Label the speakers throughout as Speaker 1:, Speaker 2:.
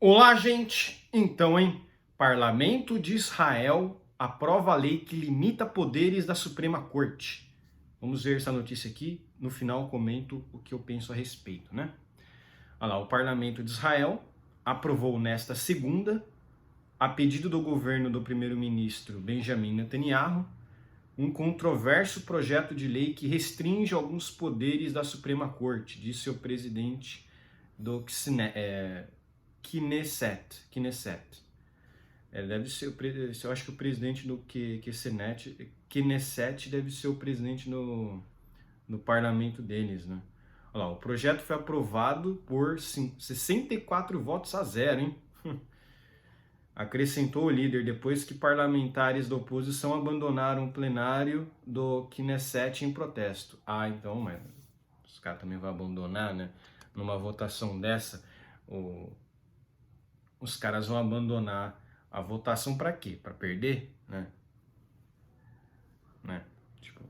Speaker 1: Olá, gente! Então, Parlamento de Israel aprova a lei que limita poderes da Suprema Corte. Vamos ver essa notícia aqui. No final, comento o que eu penso a respeito, né? Olha lá, o Parlamento de Israel aprovou nesta segunda, a pedido do governo do primeiro-ministro Benjamin Netanyahu, um controverso projeto de lei que restringe alguns poderes da Suprema Corte, disse o presidente do Knesset. Deve ser eu acho que o presidente do Knesset deve ser o presidente no parlamento deles, né? Olha lá, o projeto foi aprovado por 64 votos a 0, hein? Acrescentou o líder depois que parlamentares da oposição abandonaram o plenário do Knesset em protesto. Ah, então, mas os caras também vão abandonar, né? Numa votação dessa, os caras vão abandonar a votação para quê? Para perder, né? Tipo,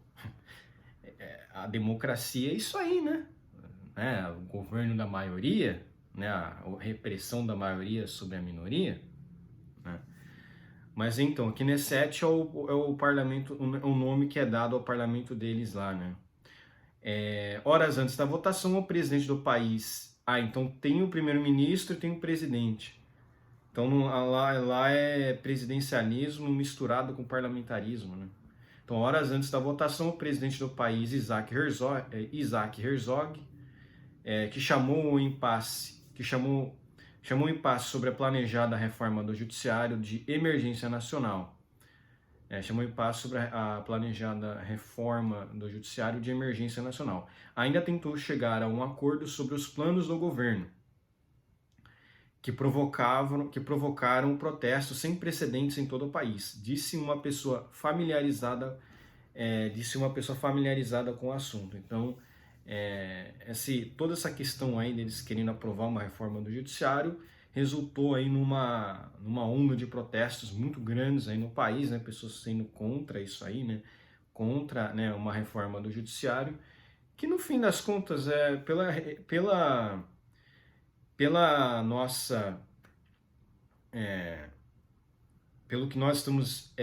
Speaker 1: a democracia é isso aí, né? O governo da maioria, né? A repressão da maioria sobre a minoria, né? Mas então, aqui Knesset é o parlamento, o nome que é dado ao parlamento deles lá, né? Horas antes da votação, o presidente do país. Então tem o primeiro-ministro e tem o presidente. Então lá é presidencialismo misturado com parlamentarismo, né? Então, horas antes da votação, o presidente do país, Isaac Herzog, que chamou o impasse sobre a planejada reforma do judiciário de emergência nacional. Chamou o impasse sobre a planejada reforma do judiciário de emergência nacional. Ainda tentou chegar a um acordo sobre os planos do governo, que provocaram protestos sem precedentes em todo o país, disse uma pessoa familiarizada com o assunto. Então, toda essa questão aí deles querendo aprovar uma reforma do judiciário resultou aí numa onda de protestos muito grandes aí no país, né? Pessoas sendo contra isso aí, né? Contra, né, uma reforma do judiciário, que no fim das contas pela nossa pelo que nós estamos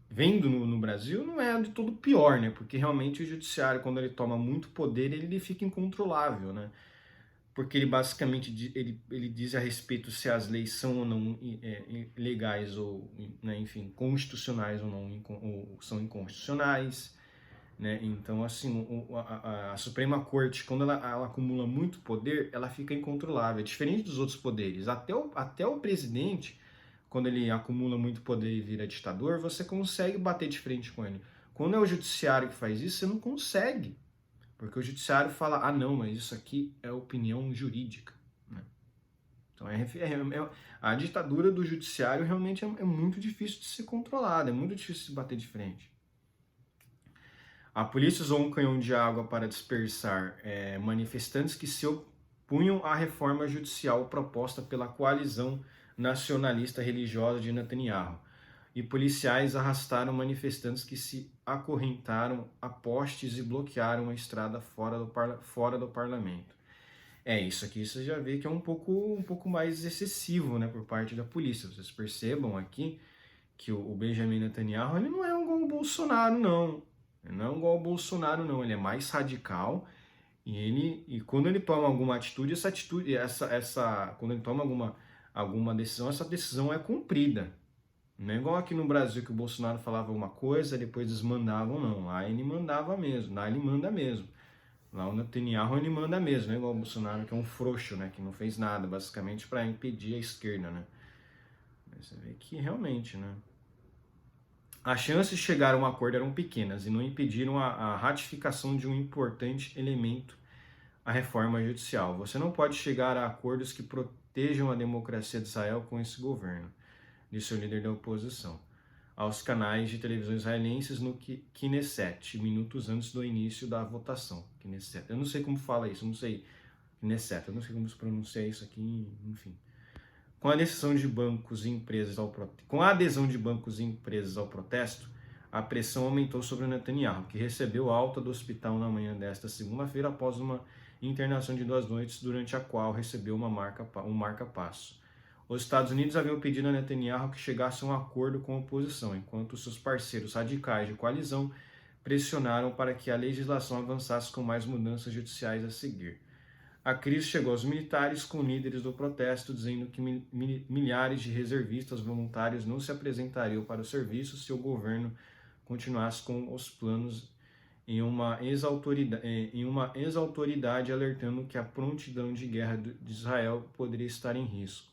Speaker 1: vendo no Brasil, não é de todo pior, né? Porque realmente o judiciário, quando ele toma muito poder, ele fica incontrolável, né? Porque ele basicamente ele diz a respeito se as leis são ou não legais ou, né, enfim, constitucionais ou não, ou são inconstitucionais, né? Então, assim, a Suprema Corte, quando ela acumula muito poder, ela fica incontrolável. É diferente dos outros poderes. Até o presidente, quando ele acumula muito poder e vira ditador, você consegue bater de frente com ele. Quando é o judiciário que faz isso, você não consegue. Porque o judiciário fala, não, mas isso aqui é opinião jurídica, né? Então a ditadura do judiciário realmente é muito difícil de ser controlada, é muito difícil de se bater de frente. A polícia usou um canhão de água para dispersar manifestantes que se opunham à reforma judicial proposta pela coalizão nacionalista religiosa de Netanyahu. E policiais arrastaram manifestantes que se acorrentaram a postes e bloquearam a estrada fora do parlamento. Isso aqui você já vê que é um pouco mais excessivo, né, por parte da polícia. Vocês percebam aqui que o Benjamin Netanyahu ele não é igual o Bolsonaro, não. Ele não é igual ao Bolsonaro, não. Ele é mais radical e quando ele toma alguma atitude, quando ele toma alguma decisão, essa decisão é cumprida. Não é igual aqui no Brasil que o Bolsonaro falava uma coisa, depois eles mandavam, não. Lá ele mandava mesmo, lá ele manda mesmo. Lá o Netanyahu ele manda mesmo, não é igual o Bolsonaro que é um frouxo, né, que não fez nada, basicamente para impedir a esquerda, né. Mas você vê que realmente, né, as chances de chegar a um acordo eram pequenas e não impediram a ratificação de um importante elemento, a reforma judicial. Você não pode chegar a acordos que protejam a democracia de Israel com esse governo, disse o líder da oposição aos canais de televisão israelenses no Knesset, minutos antes do início da votação. Knesset. Eu não sei como fala isso, eu não sei. Knesset, eu não sei como se pronuncia isso aqui, enfim. Com a adesão de bancos e empresas ao protesto, a pressão aumentou sobre o Netanyahu, que recebeu alta do hospital na manhã desta segunda-feira após uma internação de 2 noites, durante a qual recebeu um marca-passo. Os Estados Unidos haviam pedido a Netanyahu que chegasse a um acordo com a oposição, enquanto seus parceiros radicais de coalizão pressionaram para que a legislação avançasse com mais mudanças judiciais a seguir. A crise chegou aos militares, com líderes do protesto dizendo que milhares de reservistas voluntários não se apresentariam para o serviço se o governo continuasse com os planos, em uma ex-autoridade alertando que a prontidão de guerra de Israel poderia estar em risco.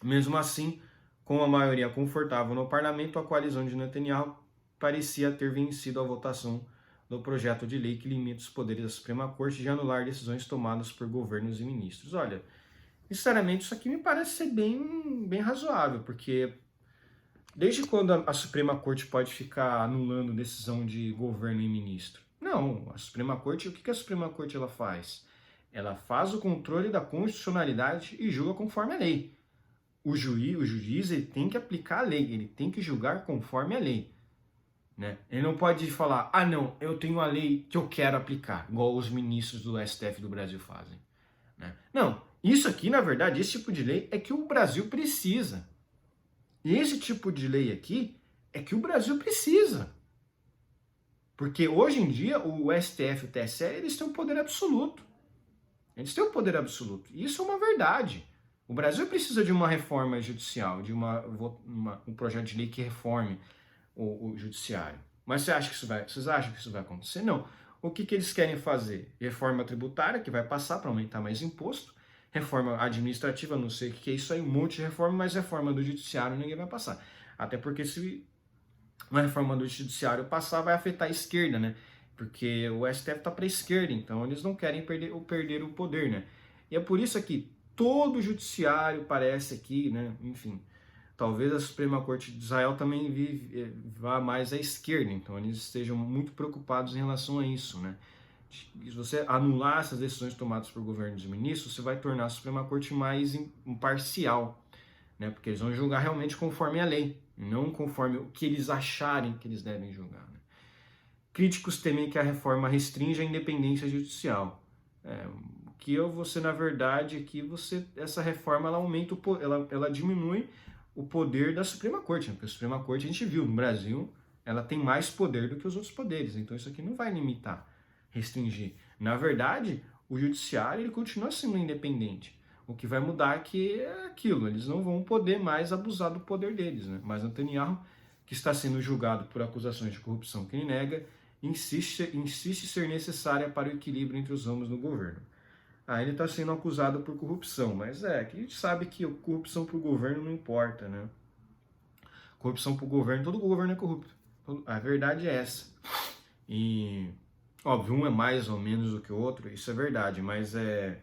Speaker 1: Mesmo assim, com a maioria confortável no parlamento, a coalizão de Netanyahu parecia ter vencido a votação do projeto de lei que limita os poderes da Suprema Corte de anular decisões tomadas por governos e ministros. Olha, sinceramente, isso aqui me parece ser bem razoável, porque desde quando a Suprema Corte pode ficar anulando decisão de governo e ministro? Não, a Suprema Corte, o que a Suprema Corte ela faz? Ela faz o controle da constitucionalidade e julga conforme a lei. O juiz ele tem que aplicar a lei, ele tem que julgar conforme a lei. Né? Ele não pode falar, não, eu tenho a lei que eu quero aplicar, igual os ministros do STF do Brasil fazem. Né? Não, isso aqui, na verdade, esse tipo de lei é que o Brasil precisa. E esse tipo de lei aqui é que o Brasil precisa. Porque hoje em dia o STF e o TSE, eles têm um poder absoluto. Eles têm um poder absoluto. E isso é uma verdade. O Brasil precisa de uma reforma judicial, de um projeto de lei que reforme o judiciário. Mas vocês acham que isso vai acontecer? Não. O que eles querem fazer? Reforma tributária, que vai passar para aumentar mais imposto. Reforma administrativa, não sei o que é isso aí, um monte de reforma, mas reforma do judiciário ninguém vai passar. Até porque se uma reforma do judiciário passar, vai afetar a esquerda, né? Porque o STF está para a esquerda, então eles não querem perder o poder, né? E é por isso que todo o judiciário parece aqui, né? Enfim, talvez a Suprema Corte de Israel também vá mais à esquerda, então eles estejam muito preocupados em relação a isso, né? Se você anular essas decisões tomadas por governos e ministros, você vai tornar a Suprema Corte mais imparcial, né? Porque eles vão julgar realmente conforme a lei, não conforme o que eles acharem que eles devem julgar. Né? Críticos temem que a reforma restrinja a independência judicial. Que você, na verdade, essa reforma ela aumenta, ela diminui o poder da Suprema Corte, né? Porque a Suprema Corte, a gente viu, no Brasil, ela tem mais poder do que os outros poderes, então isso aqui não vai limitar, restringir. Na verdade, o judiciário ele continua sendo independente. O que vai mudar é que é aquilo, eles não vão poder mais abusar do poder deles, né? Mas Netanyahu, que está sendo julgado por acusações de corrupção que ele nega, insiste ser necessária para o equilíbrio entre os ramos do governo. Ele está sendo acusado por corrupção, mas que a gente sabe que corrupção para o governo não importa, né? Corrupção para o governo, todo governo é corrupto. A verdade é essa. E, óbvio, um é mais ou menos do que o outro, isso é verdade, mas a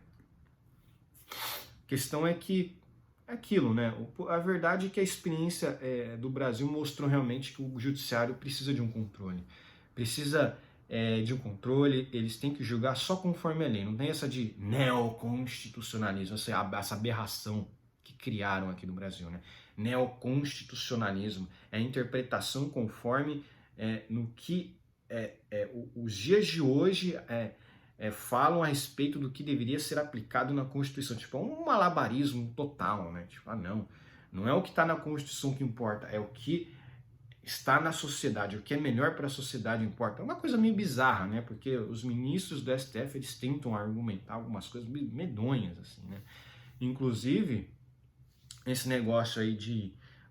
Speaker 1: questão é que é aquilo, né? A verdade é que a experiência do Brasil mostrou realmente que o judiciário precisa de um controle. Precisa de um controle, eles têm que julgar só conforme a lei. Não tem essa de neoconstitucionalismo, essa aberração que criaram aqui no Brasil, né? Neoconstitucionalismo é a interpretação conforme no que os dias de hoje falam a respeito do que deveria ser aplicado na Constituição. Tipo, é um malabarismo total, né? Tipo, não é o que está na Constituição que importa, é o que está na sociedade, o que é melhor para a sociedade importa. É uma coisa meio bizarra, né? Porque os ministros do STF, eles tentam argumentar algumas coisas medonhas, assim, né? Inclusive, esse negócio aí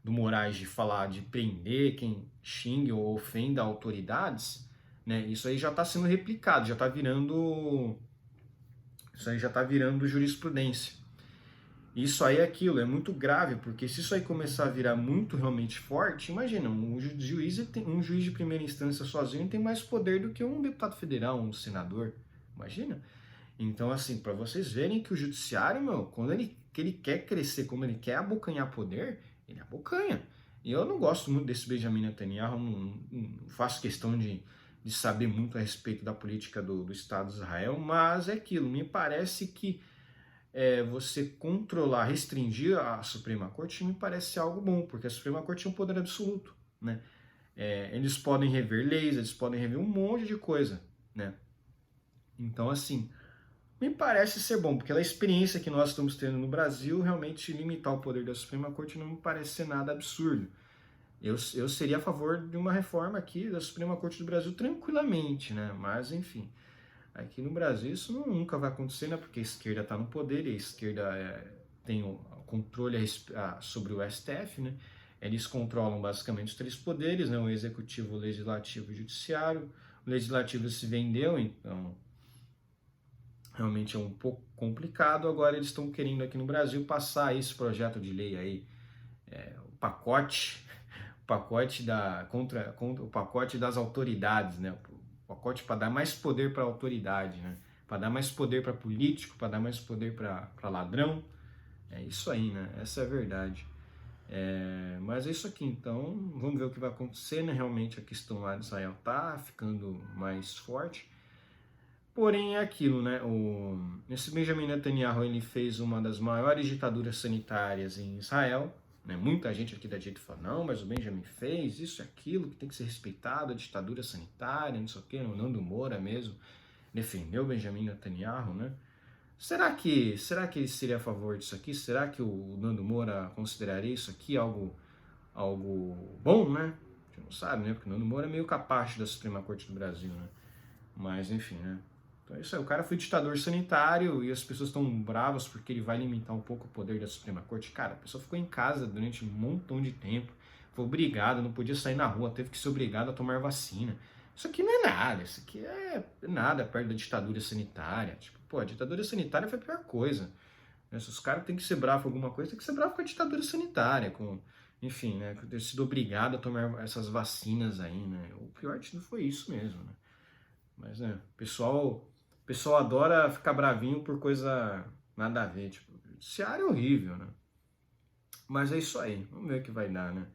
Speaker 1: do Moraes de falar de prender quem xingue ou ofenda autoridades, né? Isso aí já está sendo replicado, já está virando jurisprudência. Isso aí é aquilo, é muito grave, porque se isso aí começar a virar muito realmente forte, imagina, um juiz de primeira instância sozinho tem mais poder do que um deputado federal, um senador, imagina? Então, assim, para vocês verem que o judiciário, quando ele quer crescer, quando ele quer abocanhar poder, ele abocanha. E eu não gosto muito desse Benjamin Netanyahu, não faço questão de saber muito a respeito da política do Estado de Israel, mas é aquilo, me parece que você controlar, restringir a Suprema Corte me parece algo bom, porque a Suprema Corte é um poder absoluto, né? Eles podem rever leis, eles podem rever um monte de coisa, né? Então, assim, me parece ser bom, porque a experiência que nós estamos tendo no Brasil, realmente limitar o poder da Suprema Corte não me parece ser nada absurdo. Eu seria a favor de uma reforma aqui da Suprema Corte do Brasil tranquilamente, né? Mas, enfim, aqui no Brasil isso nunca vai acontecer, né? Porque a esquerda está no poder e a esquerda tem o controle sobre o STF, né? Eles controlam basicamente os três poderes, né? O executivo, o legislativo e o judiciário. O legislativo se vendeu, então realmente é um pouco complicado. Agora eles estão querendo aqui no Brasil passar esse projeto de lei aí, o pacote contra o pacote das autoridades, né? O pacote para dar mais poder para a autoridade, né? Para dar mais poder para político, para dar mais poder para ladrão. É isso aí, né? Essa é a verdade. Mas é isso aqui, então vamos ver o que vai acontecer, né? Realmente a questão lá de Israel tá ficando mais forte. Porém é aquilo, né? Esse Benjamin Netanyahu, ele fez uma das maiores ditaduras sanitárias em Israel, né? Muita gente aqui da direita fala, não, mas o Benjamin fez isso e aquilo, que tem que ser respeitado, a ditadura sanitária, não sei o quê, o Nando Moura mesmo defendeu o Benjamin Netanyahu, né? Será que ele seria a favor disso aqui? Será que o Nando Moura consideraria isso aqui algo bom, né? A gente não sabe, né? Porque o Nando Moura é meio capacho da Suprema Corte do Brasil, né? Mas, enfim, né? Então é isso aí. O cara foi ditador sanitário e as pessoas estão bravas porque ele vai limitar um pouco o poder da Suprema Corte. Cara, a pessoa ficou em casa durante um montão de tempo, foi obrigada, não podia sair na rua, teve que ser obrigado a tomar vacina. Isso aqui não é nada, isso aqui é nada perto da ditadura sanitária. Tipo, pô, a ditadura sanitária foi a pior coisa. Se os caras têm que ser bravos com alguma coisa, tem que ser bravo com a ditadura sanitária, enfim, né, ter sido obrigado a tomar essas vacinas aí, né? O pior de tudo foi isso mesmo, né? Mas, né, o pessoal adora ficar bravinho por coisa nada a ver, tipo, o judiciário é horrível, né? Mas é isso aí, vamos ver o que vai dar, né?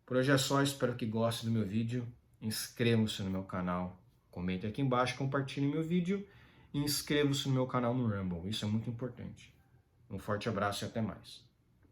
Speaker 1: Por hoje é só, espero que gostem do meu vídeo. Inscrevam-se no meu canal, comentem aqui embaixo, compartilhem meu vídeo e inscrevam-se no meu canal no Rumble, isso é muito importante. Um forte abraço e até mais.